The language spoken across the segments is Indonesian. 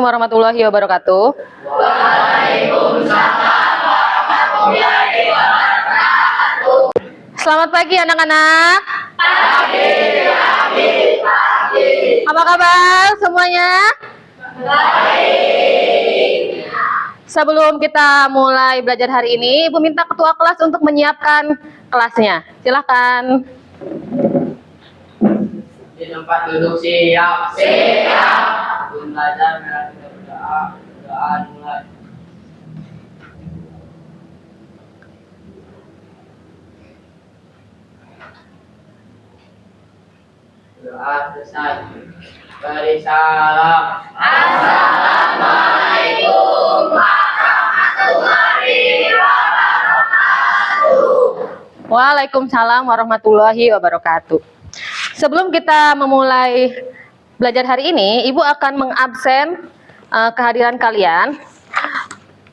warahmatullahi wabarakatuh. Selamat pagi anak-anak. Pagi. Apa kabar semuanya? Baik. Sebelum kita mulai belajar hari ini, Ibu minta ketua kelas untuk menyiapkan kelasnya. Silakan. Di tempat duduk siap. Siap. Sebelum belajar, mari kita berdoa. Doa mulai. Doa selesai. Beri salam. Assalamualaikum warahmatullahi wabarakatuh. Waalaikumsalam warahmatullahi wabarakatuh. Sebelum kita memulai belajar hari ini, Ibu akan mengabsen kehadiran kalian.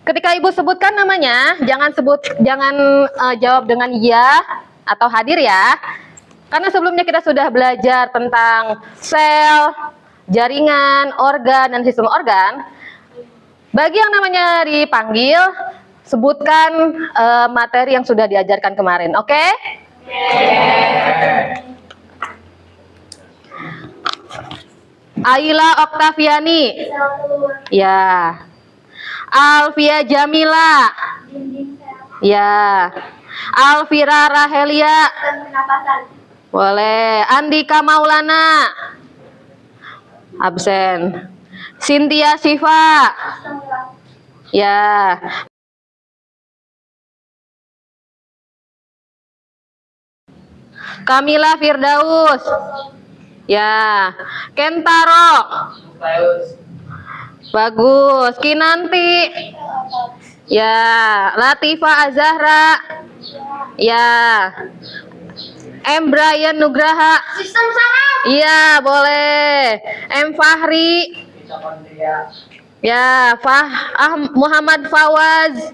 Ketika Ibu sebutkan namanya, jangan jawab dengan iya atau hadir ya. Karena sebelumnya kita sudah belajar tentang sel, jaringan, organ, dan sistem organ. Bagi yang namanya dipanggil, sebutkan materi yang sudah diajarkan kemarin, oke? Aila Oktaviani. Ya. Alfia Jamila. Ya. Alvira Rahelia. Boleh. Andika Maulana. Absen. Cynthia Siva. Ya. Kamila Firdaus. Ya. Kentaro. Bagus. Kinanti. Ya. Latifa Azahra. Ya. M. Brian Nugraha. Sistem saraf. Iya, boleh. M. Fahri. Ya, Muhammad Fawaz.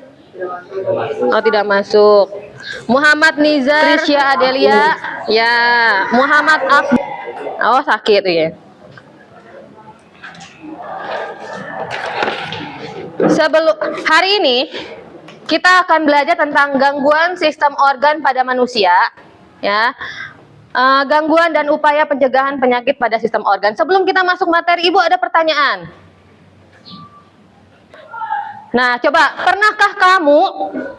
Oh, tidak masuk. Muhammad Nizar. Trisya Adelia. Ya, Muhammad Oh, sakit ya. Sebelum hari ini kita akan belajar tentang gangguan sistem organ pada manusia. Ya, gangguan dan upaya pencegahan penyakit pada sistem organ. Sebelum kita masuk materi, Ibu ada pertanyaan. Nah, coba, pernahkah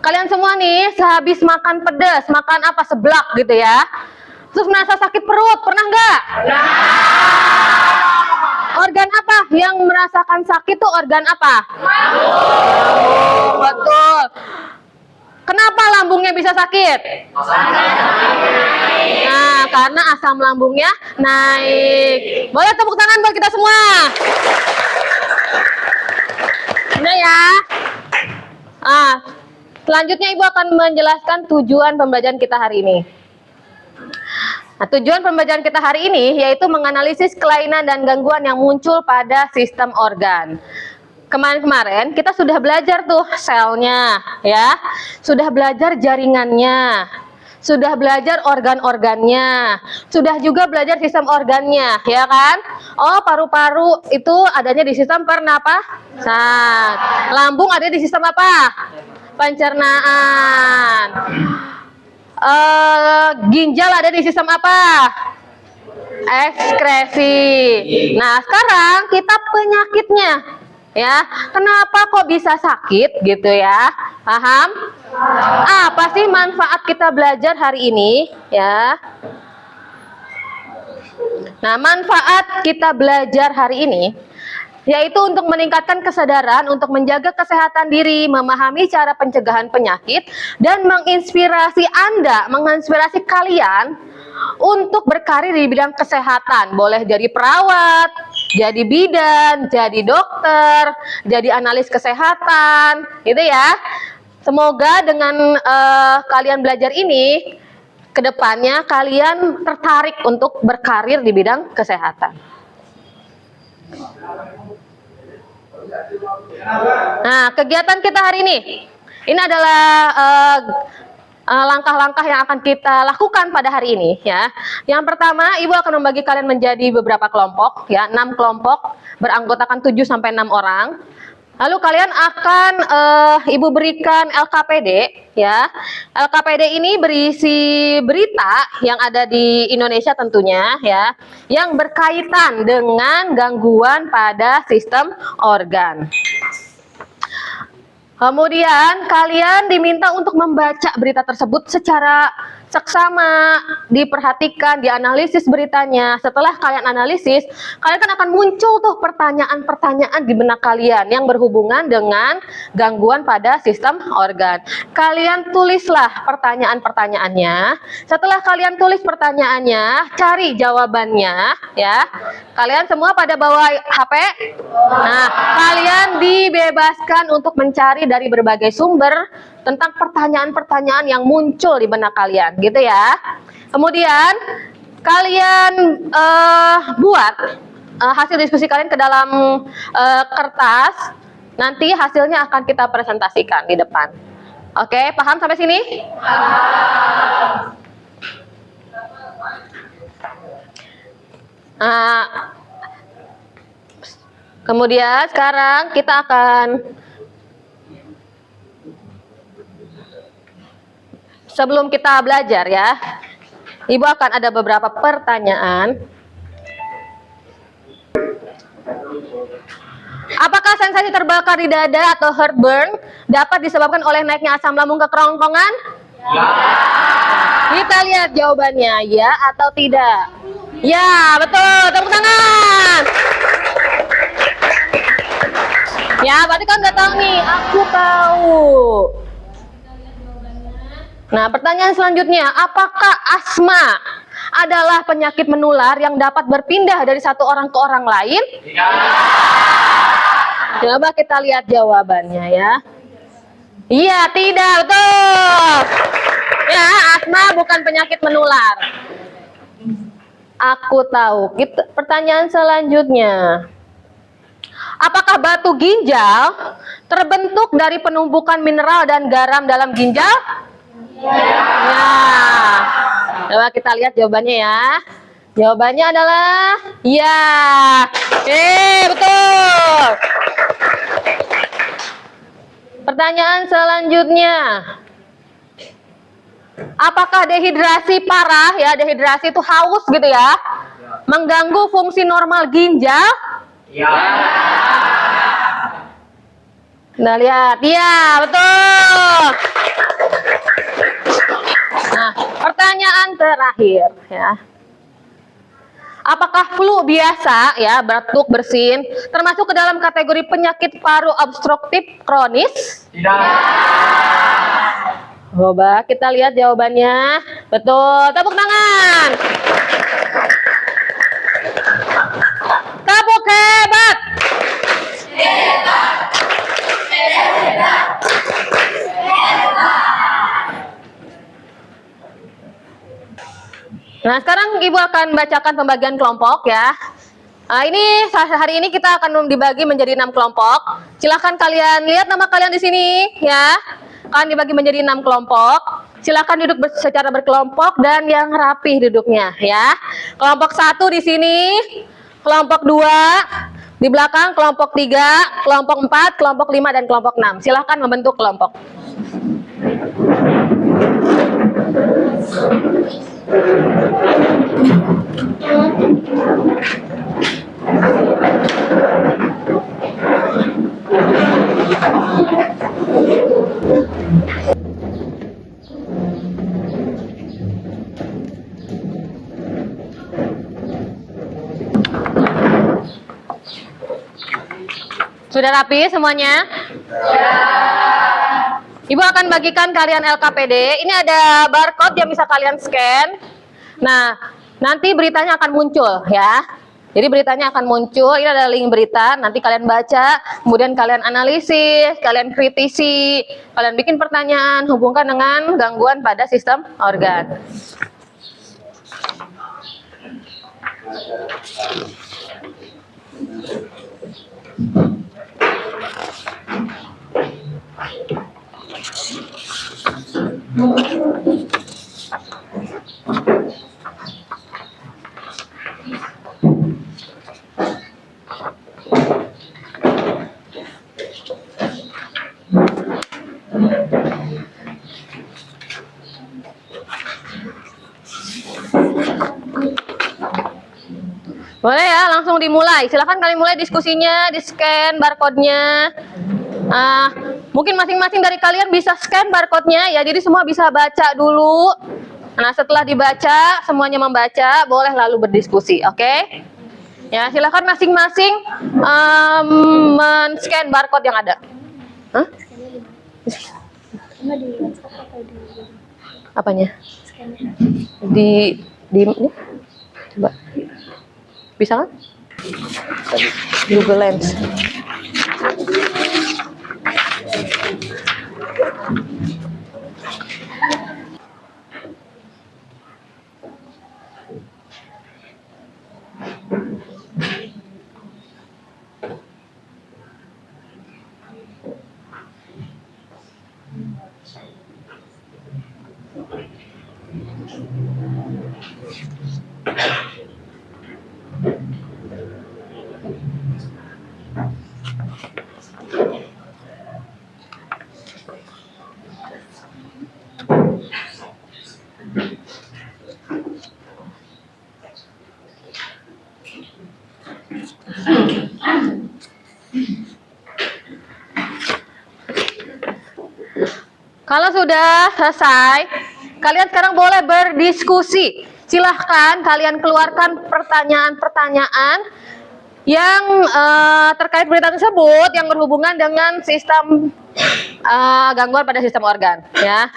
kalian semua nih, sehabis makan pedas, makan apa, seblak gitu ya, terus merasa sakit perut, pernah nggak? Organ apa yang merasakan sakit tuh organ apa? Betul. Kenapa lambungnya bisa sakit? Nah, karena asam lambungnya naik. Boleh tepuk tangan buat kita semua. Nah ya. Selanjutnya Ibu akan menjelaskan tujuan pembelajaran kita hari ini. Nah, tujuan pembelajaran kita hari ini yaitu menganalisis kelainan dan gangguan yang muncul pada sistem organ. Kemarin-kemarin kita sudah belajar tuh selnya, ya, sudah belajar jaringannya, sudah belajar organ-organnya, sudah juga belajar sistem organnya, ya kan? Oh, paru-paru itu adanya di sistem pernapasan, lambung ada di sistem apa? Pencernaan. Ginjal ada di sistem apa? Ekskresi. Nah, sekarang kita penyakitnya. Ya, kenapa kok bisa sakit gitu ya? Paham? Apa sih manfaat kita belajar hari ini ya? Nah, manfaat kita belajar hari ini yaitu untuk meningkatkan kesadaran untuk menjaga kesehatan diri, memahami cara pencegahan penyakit, dan menginspirasi Anda, menginspirasi kalian untuk berkarir di bidang kesehatan. Boleh jadi perawat, jadi bidan, jadi dokter, jadi analis kesehatan, gitu ya. Semoga dengan kalian belajar ini, kedepannya kalian tertarik untuk berkarir di bidang kesehatan. Nah, kegiatan kita hari ini adalah langkah-langkah yang akan kita lakukan pada hari ini ya. Yang pertama, Ibu akan membagi kalian menjadi beberapa kelompok ya, 6 kelompok beranggotakan 7 sampai 6 orang. Lalu kalian akan Ibu berikan LKPD ya. LKPD ini berisi berita yang ada di Indonesia tentunya ya, yang berkaitan dengan gangguan pada sistem organ. Kemudian kalian diminta untuk membaca berita tersebut secara seksama, diperhatikan, dianalisis beritanya. Setelah kalian analisis, kalian kan akan muncul tuh pertanyaan-pertanyaan di benak kalian yang berhubungan dengan gangguan pada sistem organ. Kalian tulislah pertanyaan-pertanyaannya. Setelah kalian tulis pertanyaannya, cari jawabannya ya. Kalian semua pada bawa HP? Nah, kalian dibebaskan untuk mencari dari berbagai sumber tentang pertanyaan-pertanyaan yang muncul di benak kalian, gitu ya. Kemudian kalian buat hasil diskusi kalian ke dalam kertas. Nanti hasilnya akan kita presentasikan di depan. Oke, paham sampai sini? Kemudian sekarang kita akan sebelum kita belajar ya, Ibu akan ada beberapa pertanyaan. Apakah sensasi terbakar di dada atau heartburn dapat disebabkan oleh naiknya asam lambung ke kerongkongan? Ya. Kita lihat jawabannya, ya atau tidak. Ya, betul. Tepuk tangan. Ya, berarti kan nggak tahu nih. Aku tahu. Nah, pertanyaan selanjutnya, apakah asma adalah penyakit menular yang dapat berpindah dari satu orang ke orang lain? Tidak. Coba kita lihat jawabannya ya. Iya, tidak, betul. Ya, asma bukan penyakit menular. Aku tahu. Pertanyaan selanjutnya. Apakah batu ginjal terbentuk dari penumpukan mineral dan garam dalam ginjal? Ya. Coba kita lihat jawabannya ya. Jawabannya adalah ya. Betul. Pertanyaan selanjutnya. Apakah dehidrasi parah ya, dehidrasi itu haus gitu ya, mengganggu fungsi normal ginjal? Ya. Nah, lihat. Ya, betul. Nah, pertanyaan terakhir ya. Apakah flu biasa ya, batuk bersin termasuk ke dalam kategori penyakit paru obstruktif kronis? Tidak. Coba kita lihat jawabannya. Betul. Tepuk tangan. Tepuk hebat. Hebat. Hebat. Nah, sekarang Ibu akan bacakan pembagian kelompok ya. Ini hari ini kita akan dibagi menjadi 6 kelompok. Silahkan kalian lihat nama kalian di sini ya. Kalian dibagi menjadi 6 kelompok. Silahkan duduk secara berkelompok dan yang rapi duduknya ya. Kelompok 1 di sini, kelompok 2 di belakang, kelompok 3, kelompok 4, kelompok 5 dan kelompok 6. Silahkan membentuk kelompok. Sudah rapi semuanya? Ya. Ibu akan bagikan kalian LKPD. Ini ada barcode yang bisa kalian scan. Nah, nanti beritanya akan muncul ya. Jadi beritanya akan muncul. Ini ada link berita. Nanti kalian baca, kemudian kalian analisis, kalian kritisi, kalian bikin pertanyaan hubungkan dengan gangguan pada sistem organ. Boleh ya, langsung dimulai. Silahkan kalian mulai diskusinya, di-scan barcode-nya. Mungkin masing-masing dari kalian bisa scan barcode-nya ya, jadi semua bisa baca dulu. Nah, setelah dibaca, semuanya membaca, boleh lalu berdiskusi, oke? Ya, silahkan masing-masing men-scan barcode yang ada. Hah? Apanya? Di ini? Coba. Bisa kan? Google Lens. Kalau sudah selesai, kalian sekarang boleh berdiskusi. Silahkan kalian keluarkan pertanyaan-pertanyaan yang terkait berita tersebut yang berhubungan dengan sistem gangguan pada sistem organ, ya.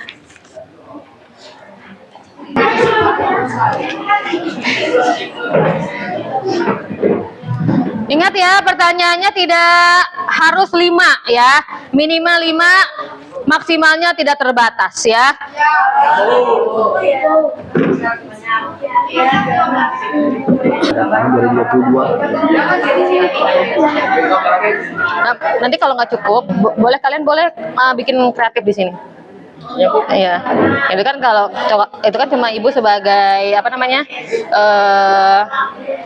Ingat ya, pertanyaannya tidak harus 5 ya, minimal 5, maksimalnya tidak terbatas ya. Nah, nanti kalau nggak cukup, kalian boleh bikin kreatif di sini. Iya, itu kan itu kan cuma ibu sebagai apa namanya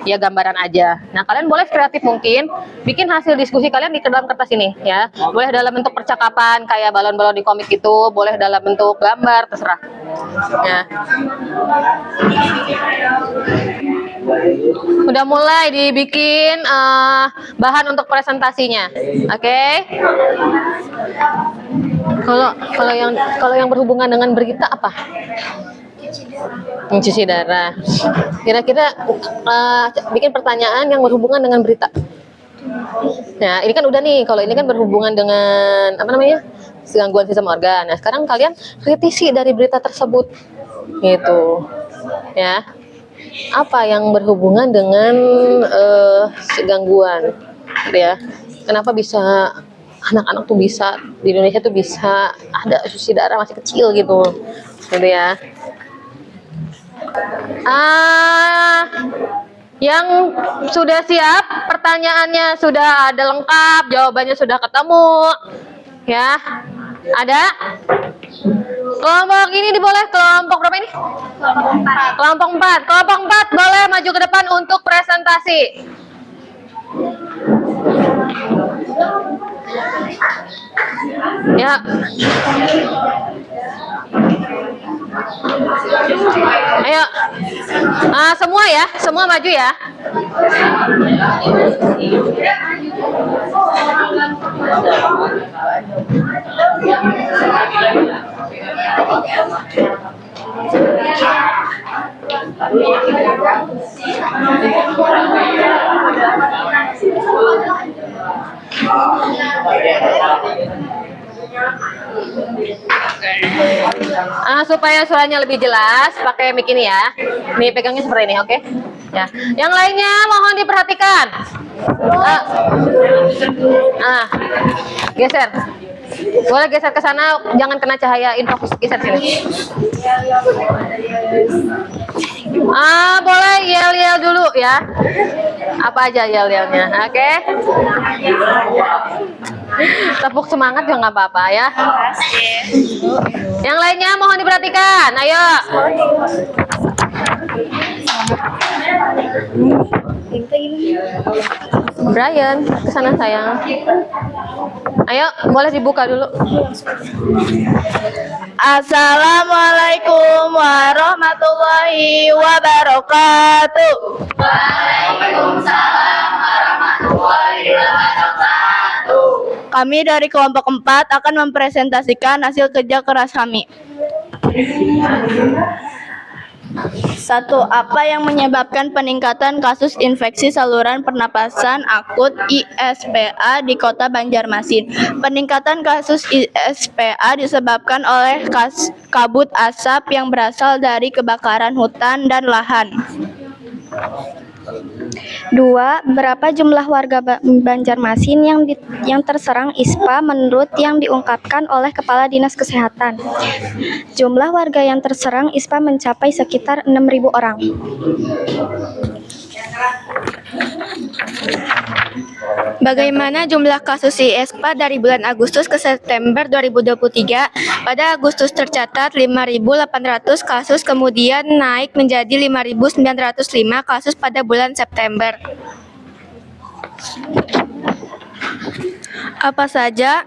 ya gambaran aja. Nah kalian boleh kreatif mungkin bikin hasil diskusi kalian di dalam kertas ini ya. Boleh dalam bentuk percakapan kayak balon-balon di komik itu, boleh dalam bentuk gambar, terserah. Ya. Udah mulai dibikin bahan untuk presentasinya, oke? Kalau yang berhubungan dengan berita apa? Cuci darah. Kira-kira bikin pertanyaan yang berhubungan dengan berita. Nah, ini kan udah nih. Kalau ini kan berhubungan dengan apa namanya? Gangguan sistem organ. Nah, sekarang kalian kritisi dari berita tersebut. Gitu. Ya. Apa yang berhubungan dengan gangguan? Gitu ya. Kenapa bisa anak-anak tuh bisa di Indonesia tuh bisa ada cuci darah masih kecil gitu ya. Yang sudah siap, pertanyaannya sudah ada lengkap, jawabannya sudah ketemu ya. Ada kelompok ini boleh, kelompok berapa ini? Kelompok 4. Kelompok 4 boleh maju ke depan untuk presentasi. Ya. Ayo. Semua ya, semua maju ya. Supaya suaranya lebih jelas, pakai mic ini ya. Nih pegangnya seperti ini, oke? Ya. Yang lainnya mohon diperhatikan. Geser. Boleh geser ke sana, jangan kena cahaya infrakus, geser sini. Boleh yel-yel dulu ya. Apa aja yel-yelnya, oke? Tepuk semangat ya nggak apa-apa ya. Yang lainnya mohon diperhatikan. perhatikan. Ayo. Brian, ke sana sayang. Ayo, boleh dibuka dulu. Assalamualaikum warahmatullahi wabarakatuh. Kami dari kelompok 4 akan mempresentasikan hasil kerja keras kami. 1. Apa yang menyebabkan peningkatan kasus infeksi saluran pernapasan akut ISPA di Kota Banjarmasin? Peningkatan kasus ISPA disebabkan oleh kabut asap yang berasal dari kebakaran hutan dan lahan. 2. Berapa jumlah warga Banjarmasin yang terserang ISPA menurut yang diungkapkan oleh Kepala Dinas Kesehatan? Jumlah warga yang terserang ISPA mencapai sekitar 6.000 orang. Bagaimana jumlah kasus ISPA dari bulan Agustus ke September 2023? Pada Agustus tercatat 5.800 kasus, kemudian naik menjadi 5.905 kasus pada bulan September. Apa saja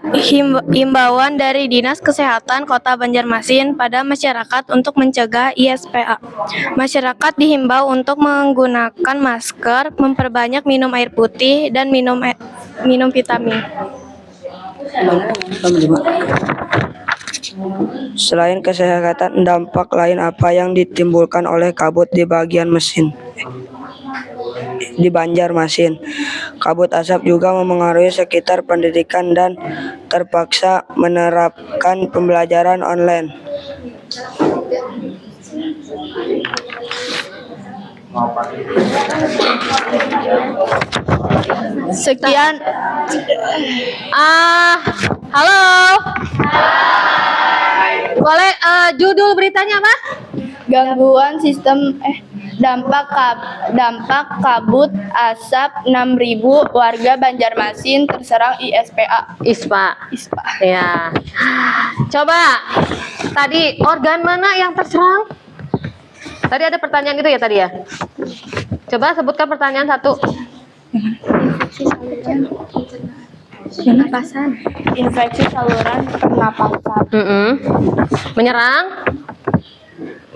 himbauan dari Dinas Kesehatan Kota Banjarmasin pada masyarakat untuk mencegah ISPA? Masyarakat dihimbau untuk menggunakan masker, memperbanyak minum air putih, dan minum vitamin. Selain kesehatan, dampak lain apa yang ditimbulkan oleh kabut di Banjarmasin? Kabut asap juga memengaruhi sekitar pendidikan dan terpaksa menerapkan pembelajaran online. Sekian. Halo. Boleh judul beritanya apa? Gangguan sistem dampak kabut asap 6.000 warga Banjarmasin terserang ISPA. ISPA. Ya. Coba tadi organ mana yang terserang? Tadi ada pertanyaan gitu ya tadi ya. Coba sebutkan pertanyaan satu. Infeksi saluran pernapasan.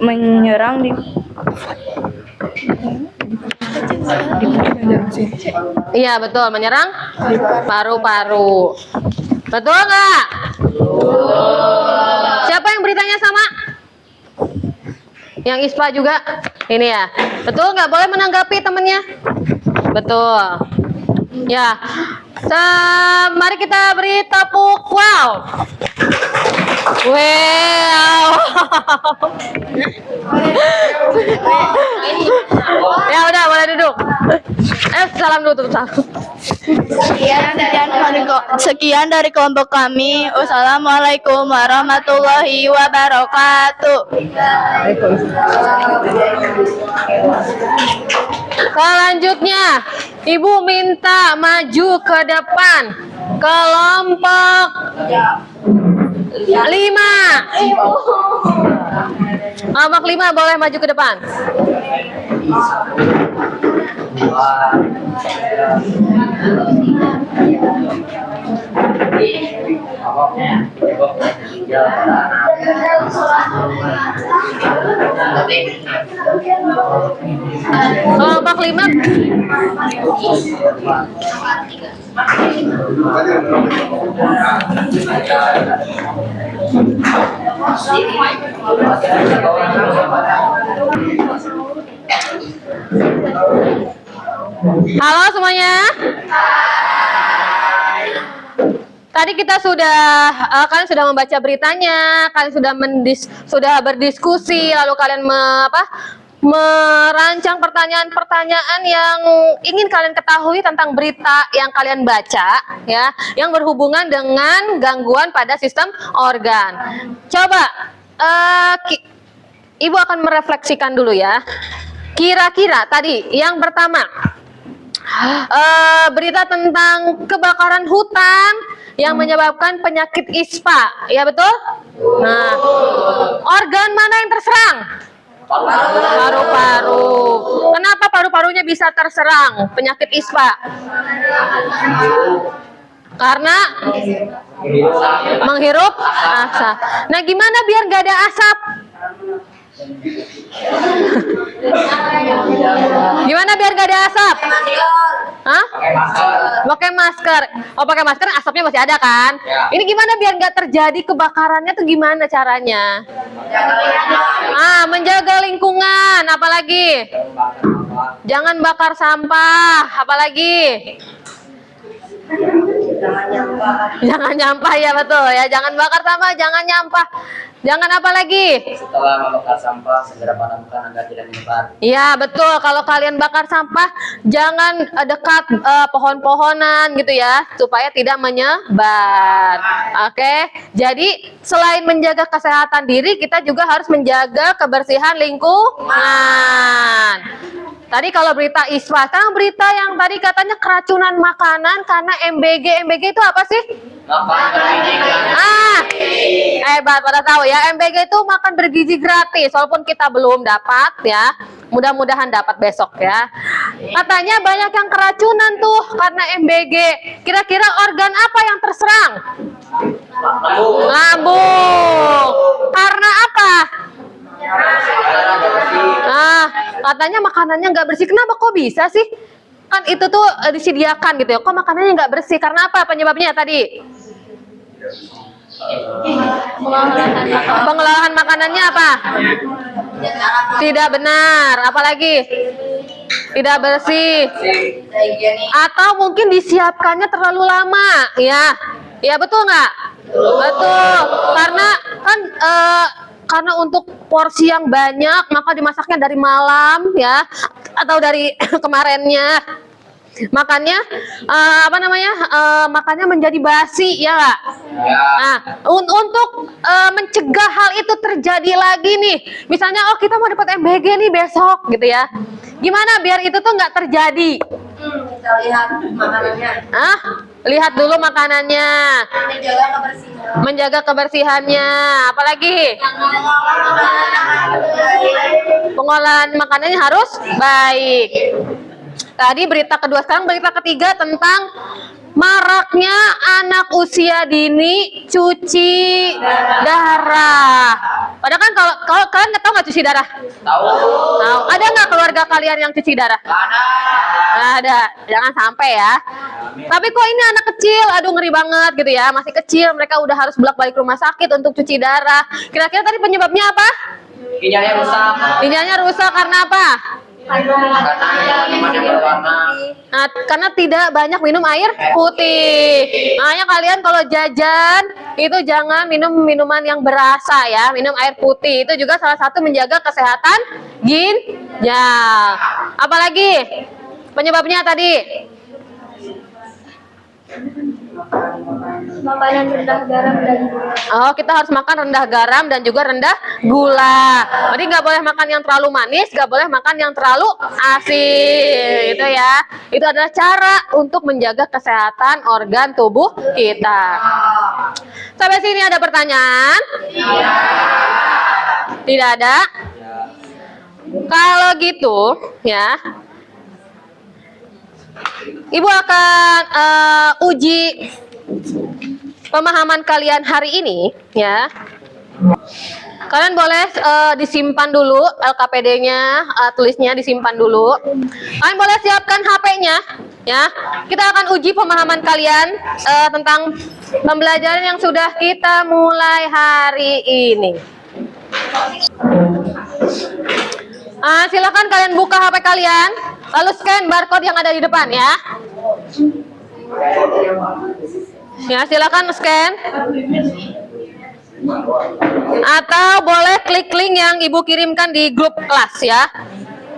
Menyerang di Iya betul, menyerang paru-paru. Betul nggak? Siapa yang beritanya sama? Yang ISPA juga? Ini ya. Betul nggak? Boleh menanggapi temennya? Betul. Ya. Mari kita beri tepuk wow. Wow. Ya udah, boleh duduk. Salam dulu, salam. Sekian dari kelompok kami. Wassalamualaikum warahmatullahi wabarakatuh. Selanjutnya, Ibu minta maju ke depan. Kelompok 5. Kelompok 5 boleh maju ke depan. Kelompok 5. Halo semuanya. Tadi kita kalian sudah membaca beritanya, kalian sudah berdiskusi, lalu kalian merancang pertanyaan-pertanyaan yang ingin kalian ketahui tentang berita yang kalian baca, ya, yang berhubungan dengan gangguan pada sistem organ. Coba, Ibu akan merefleksikan dulu ya. Kira-kira tadi yang pertama, berita tentang kebakaran hutan yang menyebabkan penyakit ISPA, ya betul? Nah, organ Paru-paru. Kenapa paru-parunya bisa terserang penyakit ISPA? Karena menghirup asap. Nah, gimana biar nggak ada asap? Gimana biar nggak ada asap? Hah? Pakai masker. Oh, pakai masker asapnya masih ada kan? Ini gimana biar nggak terjadi kebakarannya tuh gimana caranya? Menjaga lingkungan. Apalagi? Jangan bakar sampah. Apalagi? Jangan nyampah, ya betul ya. Jangan bakar sampah, jangan nyampah. Jangan apa lagi? Setelah membakar sampah, segera padamkan agar tidak menyebar. Iya betul. Kalau kalian bakar sampah, jangan dekat pohon-pohonan gitu ya, supaya tidak menyebar. Oke. Jadi selain menjaga kesehatan diri, kita juga harus menjaga kebersihan lingkungan. Tadi kalau berita ISPA, sekarang berita yang tadi katanya keracunan makanan karena MBG. MBG itu apa sih? Hebat, pada tahu ya. MBG itu makan bergizi gratis, walaupun kita belum dapat ya. Mudah-mudahan dapat besok ya. Katanya banyak yang keracunan tuh karena MBG. Kira-kira organ apa yang terserang? Lambung. Karena apa? Katanya makanannya nggak bersih. Kenapa kok bisa sih? Kan itu tuh disediakan gitu ya. Kok makanannya nggak bersih? Karena apa penyebabnya tadi? Pengolahan makanannya apa? Tidak benar. Apalagi? Tidak bersih. Atau mungkin disiapkannya terlalu lama. Ya betul nggak? Betul. Karena kan karena untuk porsi yang banyak maka dimasaknya dari malam ya, atau dari kemarinnya. Makanya makannya menjadi basi ya nggak? Nah, untuk mencegah hal itu terjadi lagi nih, misalnya kita mau dapat MBG nih besok gitu ya, gimana biar itu tuh nggak terjadi? Kita lihat makanannya. Lihat dulu makanannya. Menjaga kebersihannya. Apalagi? Pengolahan makanannya harus baik. Tadi berita kedua, sekarang berita ketiga tentang maraknya anak usia dini cuci darah. Padahal kan kalau kalian nggak tahu nggak cuci darah? Tahu. Ada nggak keluarga kalian yang cuci darah? Ada. Jangan sampai ya. Tapi kok ini anak kecil, aduh ngeri banget gitu ya. Masih kecil, mereka udah harus bolak-balik rumah sakit untuk cuci darah. Kira-kira tadi penyebabnya apa? Ginjalnya rusak. Ginjalnya rusak karena apa? Karena minuman yang berwarna. Karena tidak banyak minum air putih. Makanya kalian kalau jajan itu jangan minum minuman yang berasa ya, minum air putih. Itu juga salah satu menjaga kesehatan ginjal. Apalagi penyebabnya tadi? Makanan rendah garam dan gula. Kita harus makan rendah garam dan juga rendah gula. Jadi nggak boleh makan yang terlalu manis, nggak boleh makan yang terlalu asin, gitu ya. Itu adalah cara untuk menjaga kesehatan organ tubuh kita. Sampai sini ada pertanyaan? Tidak ada? Kalau gitu, ya. Ibu akan uji pemahaman kalian hari ini, ya. Kalian boleh disimpan dulu LKPD-nya, tulisnya disimpan dulu. Kalian boleh siapkan HP-nya, ya. Kita akan uji pemahaman kalian tentang pembelajaran yang sudah kita mulai hari ini. Silakan kalian buka HP kalian, lalu scan barcode yang ada di depan ya. Ya, silakan scan. Atau boleh klik link yang Ibu kirimkan di grup kelas ya.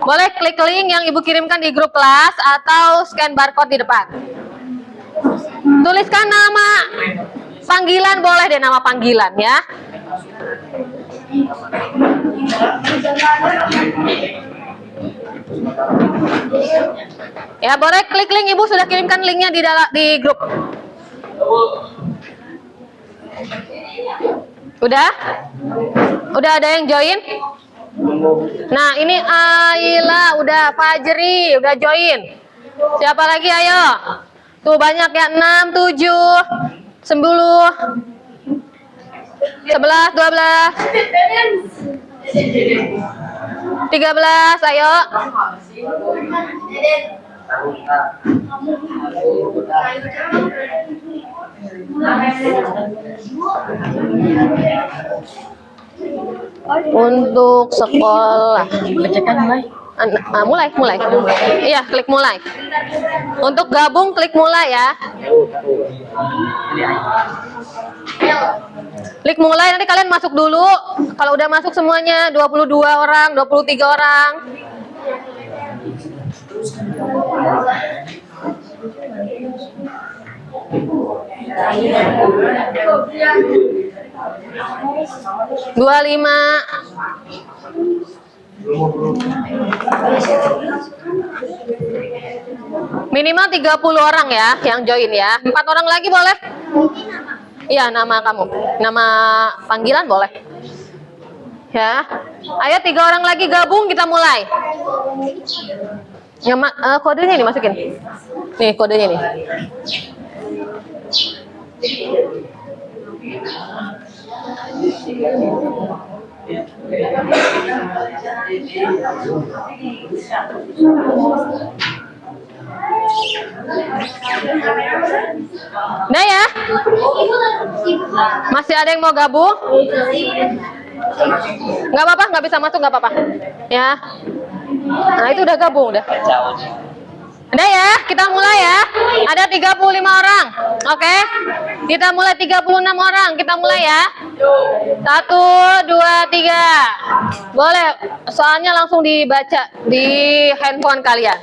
Boleh klik link yang Ibu kirimkan di grup kelas atau scan barcode di depan. Tuliskan nama panggilan, boleh deh nama panggilan ya. Ya, boleh klik link, Ibu sudah kirimkan linknya di grup. Udah? Udah ada yang join? Nah, ini Aila, udah Fajri, udah join. Siapa lagi, ayo? Tuh banyak ya, 6, 7, 10, 11, 12, 13, ayo. Untuk sekolah. Mulai. Iya, klik mulai. Untuk gabung klik mulai ya. Klik mulai, nanti kalian masuk dulu. Kalau udah masuk semuanya 22 orang, 23 orang. Dua lima. Minimal 30 orang ya yang join ya. 4 orang lagi boleh? Iya, nama kamu. Nama panggilan boleh. Ya. Ayo 3 orang lagi gabung, kita mulai. Kodenya ini masukin. Nih kodenya nih. Nah ya, masih ada yang mau gabung? Nggak apa-apa, nggak bisa masuk nggak apa-apa. Ya, nah itu udah gabung udah. Udah ya, kita mulai ya. Ada 35 orang, oke? Kita mulai 36 orang, kita mulai ya. 1, 2, 3. Boleh, soalnya langsung dibaca di handphone kalian.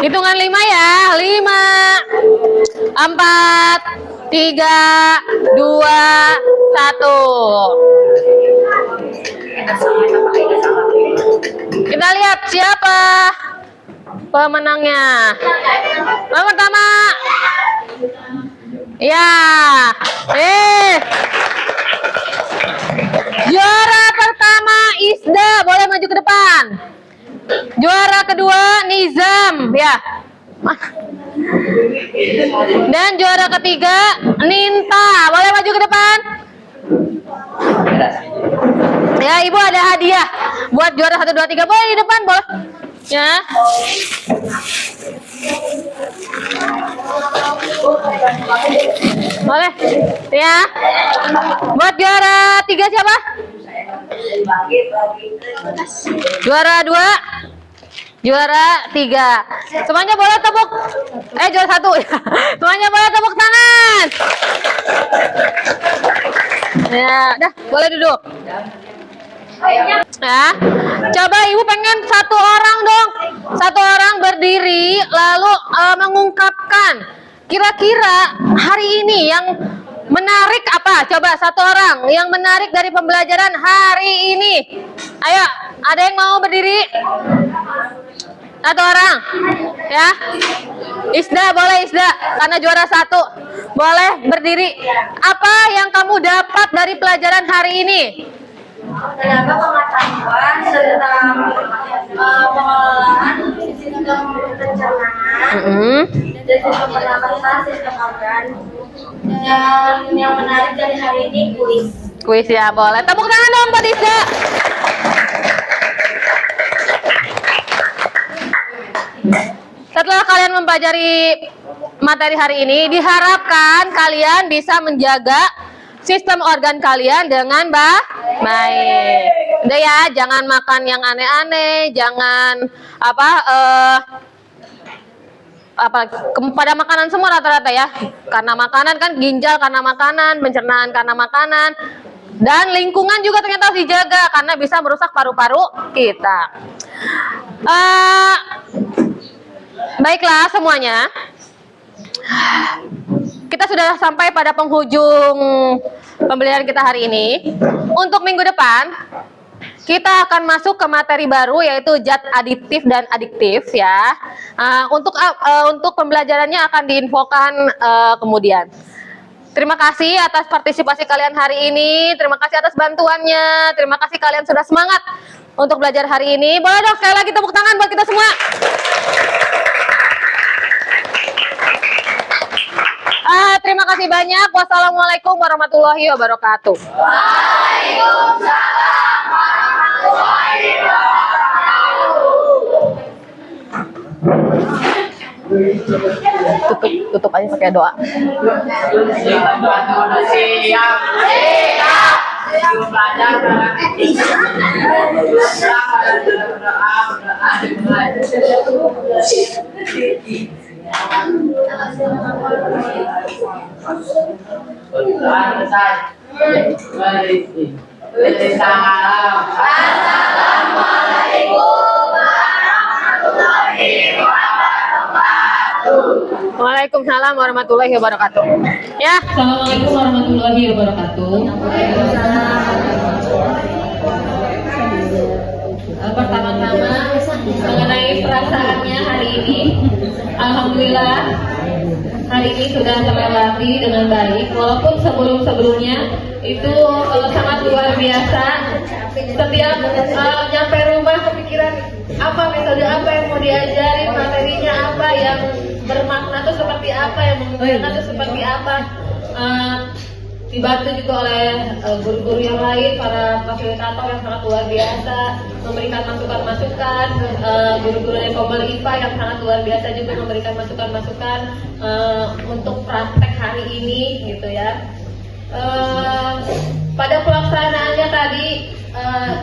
Hitungan 5 ya. 5, 4, 3, 2, 1. Kita lihat siapa pemenangnya. Yang pertama. Ya. Juara pertama Isda, boleh maju ke depan. Juara kedua Nizam, ya. Dan juara ketiga Ninta, boleh maju ke depan. Ya, Ibu ada hadiah buat juara 1, 2, 3. Boleh di depan, boleh. Ya. Boleh. Ya. Buat juara 3 siapa? Juara 2, juara 3. Semuanya boleh tepuk. Juara 1. Semuanya boleh tepuk tangan. Ya, dah, boleh duduk. Ya, coba Ibu pengen 1 orang dong. 1 orang berdiri lalu mengungkapkan kira-kira hari ini yang menarik apa? Coba 1 orang yang menarik dari pembelajaran hari ini. Ayo, ada yang mau berdiri? 1 orang, ya. Isda, boleh Isda, karena juara 1. Boleh berdiri. Apa yang kamu dapat dari pelajaran hari ini? Terdapat pengetahuan tentang pengelolaan sistem pencernaan dan sistem pernapasan, sistem organ. Dan yang menarik dari hari ini kuis. Kuis ya, boleh. Tepuk tangan dong buat Isda. Setelah kalian mempelajari materi hari ini, diharapkan kalian bisa menjaga sistem organ kalian dengan baik. Udah ya, jangan makan yang aneh-aneh, jangan pada makanan semua rata-rata ya. Karena makanan kan ginjal karena makanan, pencernaan karena makanan, dan lingkungan juga ternyata harus dijaga karena bisa merusak paru-paru kita. Baiklah semuanya, kita sudah sampai pada penghujung pembelajaran kita hari ini. Untuk minggu depan kita akan masuk ke materi baru yaitu zat aditif dan adiktif ya. Untuk pembelajarannya akan diinfokan kemudian. Terima kasih atas partisipasi kalian hari ini. Terima kasih atas bantuannya. Terima kasih kalian sudah semangat untuk belajar hari ini. Boleh dong sekali lagi tepuk tangan buat kita semua. Terima kasih banyak. Wassalamualaikum warahmatullahi wabarakatuh. Waalaikumsalam warahmatullahi wabarakatuh. Tutup aja pakai doa. Siap. Waalaikumsalam warahmatullahi wabarakatuh. Ya. Assalamualaikum warahmatullahi wabarakatuh. Pertama-tama mengenai perasaannya hari ini, alhamdulillah hari ini sudah terlewati dengan baik. Walaupun sebelumnya itu sangat luar biasa. Setiap nyampe rumah kepikiran apa metode apa yang mau diajarin, materinya apa yang bermakna itu seperti apa, yang menguntungkan itu seperti apa. Dibantu juga oleh guru-guru yang lain, para fasilitator yang sangat luar biasa, memberikan masukan-masukan, guru-guru dari Komel IPA yang sangat luar biasa juga memberikan masukan-masukan untuk praktek hari ini gitu ya. Pada pelaksanaannya tadi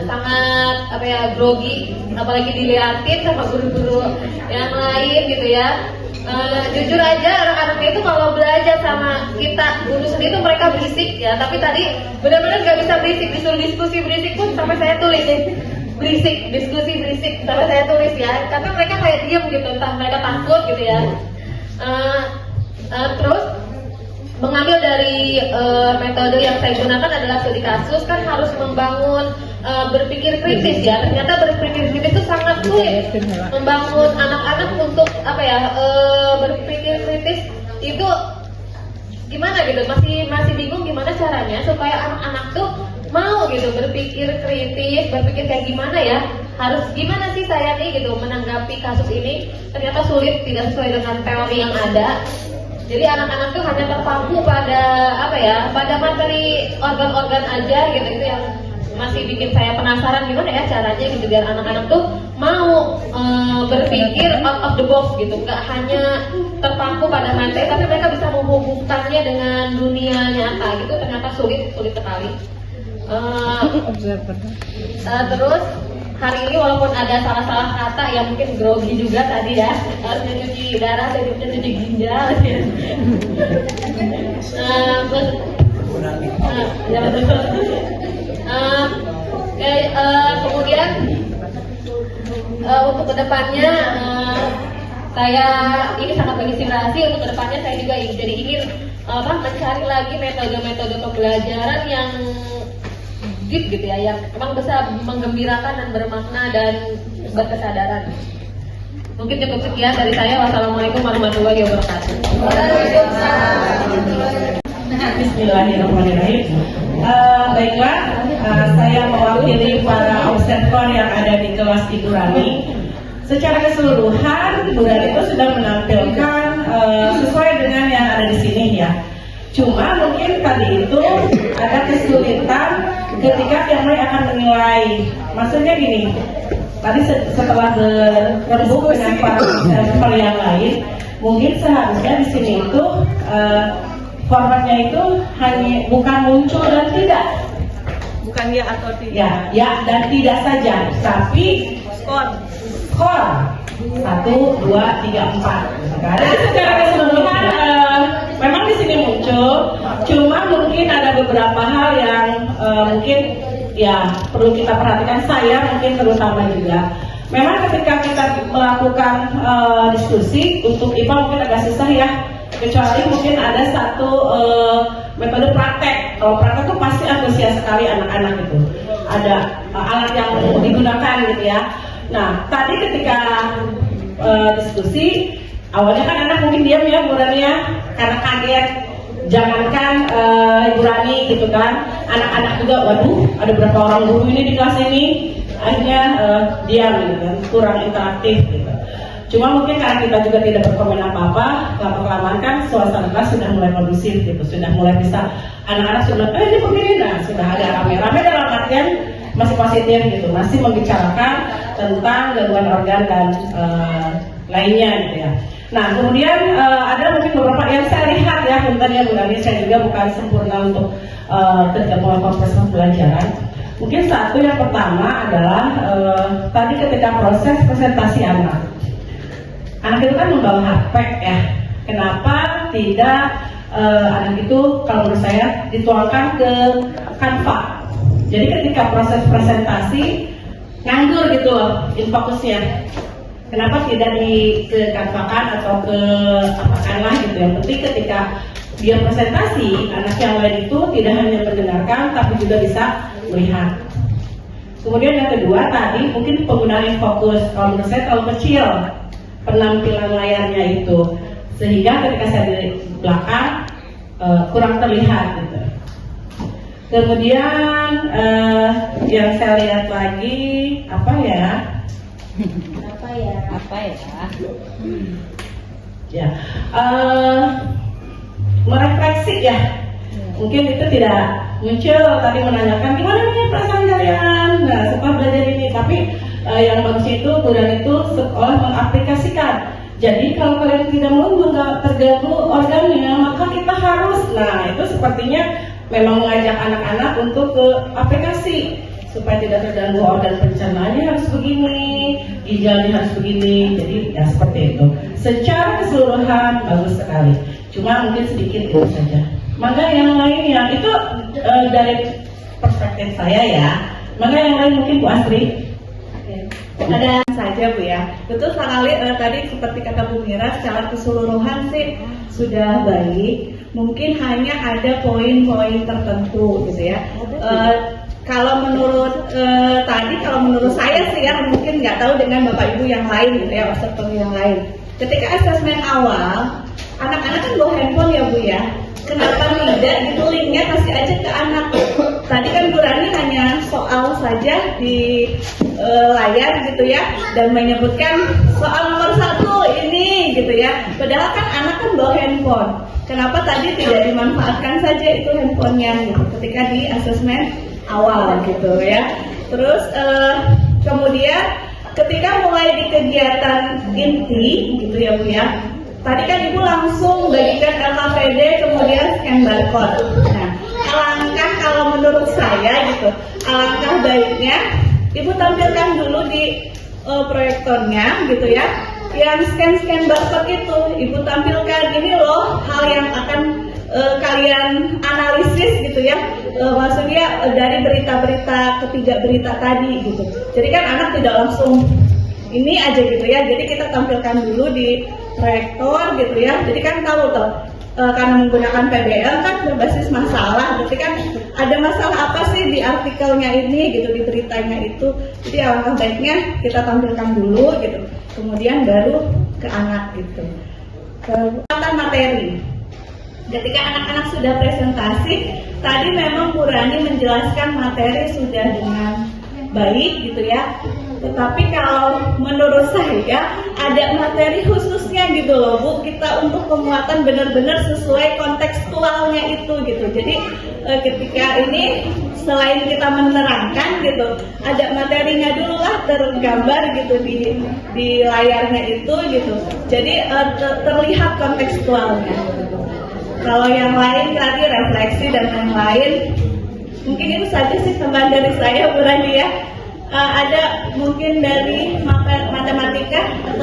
sangat grogi, apalagi dilihatin sama guru-guru yang lain gitu ya. Jujur aja anak-anaknya itu kalau belajar sama kita guru sendiri itu mereka berisik ya, tapi tadi benar-benar nggak bisa berisik, disuruh diskusi berisik pun sampai saya tulis berisik, diskusi berisik sampai saya tulis ya, karena mereka kayak diam gitu, entah mereka takut gitu ya. Terus mengambil dari metode yang saya gunakan adalah studi kasus, kan harus membangun berpikir kritis ya. Ternyata berpikir kritis itu sangat sulit membangun anak-anak untuk berpikir kritis itu gimana gitu, masih bingung gimana caranya supaya anak-anak tuh mau gitu berpikir kritis, berpikir kayak gimana ya, harus gimana sih saya nih gitu menanggapi kasus ini. Ternyata sulit, tidak sesuai dengan teori yang ada. Jadi anak-anak tuh hanya terpaku pada pada materi organ-organ aja gitu. Itu yang masih bikin saya penasaran gimana ya caranya gitu biar anak-anak tuh mau berpikir out of the box gitu, nggak hanya terpaku pada materi tapi mereka bisa menghubungkannya dengan dunia nyata gitu. Ternyata sulit sekali. Terus hari ini walaupun ada salah-salah kata yang mungkin grogi juga tadi ya, harusnya cuci darah, saya cuci ginjal ya. Kemudian untuk kedepannya saya ini sangat menginspirasi. Untuk kedepannya saya juga ingin mencari lagi metode-metode pembelajaran yang deep gitu ya, yang memang bisa menggembirakan dan bermakna dan berkesadaran. Mungkin cukup sekian dari saya. Wassalamualaikum warahmatullahi wabarakatuh. Bismillahirrahmanirrahim. Baiklah, saya mewakili para observer yang ada di kelas Ibu Rani. Secara keseluruhan, Bu Rani itu sudah menampilkan sesuai dengan yang ada di sini ya. Cuma mungkin tadi itu ada kesulitan ketika Firman akan menilai. Maksudnya gini, tadi setelah berembuk dengan para observer yang lain, mungkin seharusnya di sini itu formatnya itu hanya bukan muncul dan tidak, bukan ya atau tidak, ya dan tidak saja, tapi skor 1, 2, 3, 4. Jadi secara keseluruhan memang di sini muncul, cuma mungkin ada beberapa hal yang mungkin ya perlu kita perhatikan, saya mungkin terutama juga. Memang ketika kita melakukan diskusi untuk IPA mungkin agak susah ya, kecuali mungkin ada satu metode praktek. Kalau praktek itu pasti antusias sekali anak-anak itu. Ada alat yang digunakan gitu ya. Nah, tadi ketika diskusi, awalnya kan anak mungkin diam ya, Burani karena kaget. Jangankan Burani gitu kan, anak-anak juga, waduh, ada berapa orang guru ini di kelas ini, akhirnya diam gitu kan, kurang interaktif gitu. Cuma mungkin karena kita juga tidak berkomen apa-apa, lama-kelamaan kan suasana kelas sudah mulai kondusif gitu, sudah mulai bisa, anak-anak sudah, ini begini, nah sudah agak rame-rame dalam artian masih positif gitu, masih membicarakan tentang gangguan organ dan lainnya gitu ya. Nah kemudian ada mungkin beberapa yang saya lihat ya, bentar ya Bu Rani, saya juga bukan sempurna untuk ketika melakukan proses pembelajaran. Mungkin satu yang pertama adalah tadi ketika proses presentasi anak itu kan membawa HP ya, kenapa tidak anak itu kalau menurut saya dituangkan ke Canva. Jadi ketika proses presentasi nganggur gitu loh fokusnya. Kenapa tidak dikekanvakan atau ke apakan lah gitu. Yang penting ketika dia presentasi, anak yang lain itu tidak hanya mendengarkan tapi juga bisa melihat. Kemudian yang kedua tadi mungkin penggunaan fokus. Kalau menurut saya terlalu kecil penampilan layarnya itu, sehingga ketika saya di belakang kurang terlihat gitu. Kemudian yang saya lihat lagi apa ya? Ya, merefleksi ya. Mungkin itu tidak muncul tadi menanyakan gimana nih perasaan kalian, nah setelah belajar ini. Tapi yang bagus itu Buran itu sekolah mengaplikasikan. Jadi kalau kalian tidak mau terganggu organnya, maka kita harus. Nah itu sepertinya memang mengajak anak-anak untuk ke aplikasi supaya tidak terganggu organ pencernaannya harus begini, ginjalnya harus begini. Jadi ya seperti itu. Secara keseluruhan bagus sekali. Cuma mungkin sedikit itu saja. Maka yang lainnya itu dari perspektif saya ya. Maka yang lain mungkin Bu Astri. Ada saja Bu ya. Betul sekali tadi seperti kata Bu Mira, secara keseluruhan sih sudah baik. Mungkin hanya ada poin-poin tertentu gitu ya. Kalau menurut kalau menurut saya sih ya, mungkin nggak tahu dengan Bapak Ibu yang lain gitu ya, peserta yang lain. Ketika asesmen awal, anak-anak kan bawa handphone ya Bu ya. Kenapa tidak gitu linknya kasih aja ke anak? Tadi kan Bu Rani hanya soal saja di layar gitu ya, dan menyebutkan soal nomor 1 ini gitu ya. Padahal kan anak kan bawa handphone. Kenapa tadi tidak dimanfaatkan saja itu handphonenya gitu, ketika di asesmen awal gitu ya. Terus kemudian ketika mulai di kegiatan inti gitu ya Bu ya. Tadi kan Ibu langsung bagikan LKPD kemudian scan barcode. Nah, alangkah kalau menurut saya gitu, alangkah baiknya Ibu tampilkan dulu di proyektornya gitu ya. Yang scan barcode itu Ibu tampilkan, ini loh hal yang akan kalian analisis gitu ya. Maksudnya dari berita-berita, ketiga berita tadi gitu. Jadi kan anak tidak langsung ini aja gitu ya. Jadi kita tampilkan dulu di proyektor gitu ya. Jadi kan tahu tuh karena menggunakan PBL kan berbasis masalah. Berarti kan ada masalah apa sih di artikelnya ini gitu, di beritanya itu. Jadi alangkah baiknya kita tampilkan dulu gitu. Kemudian baru ke anak gitu. Kekuatan materi. Ketika anak-anak sudah presentasi, tadi memang Bu Rani menjelaskan materi sudah dengan baik gitu ya. Tetapi kalau menurut saya ada materi khususnya gitu loh Bu, kita untuk penguatan benar-benar sesuai kontekstualnya itu gitu. Jadi ketika ini selain kita menerangkan gitu, ada materinya dulu lah tergambar gitu di layarnya itu gitu. Jadi terlihat kontekstualnya. Kalau yang lain tadi refleksi dan lain-lain, mungkin itu saja sih tambahan dari saya Bu Rani ya. Ada mungkin dari matematika atau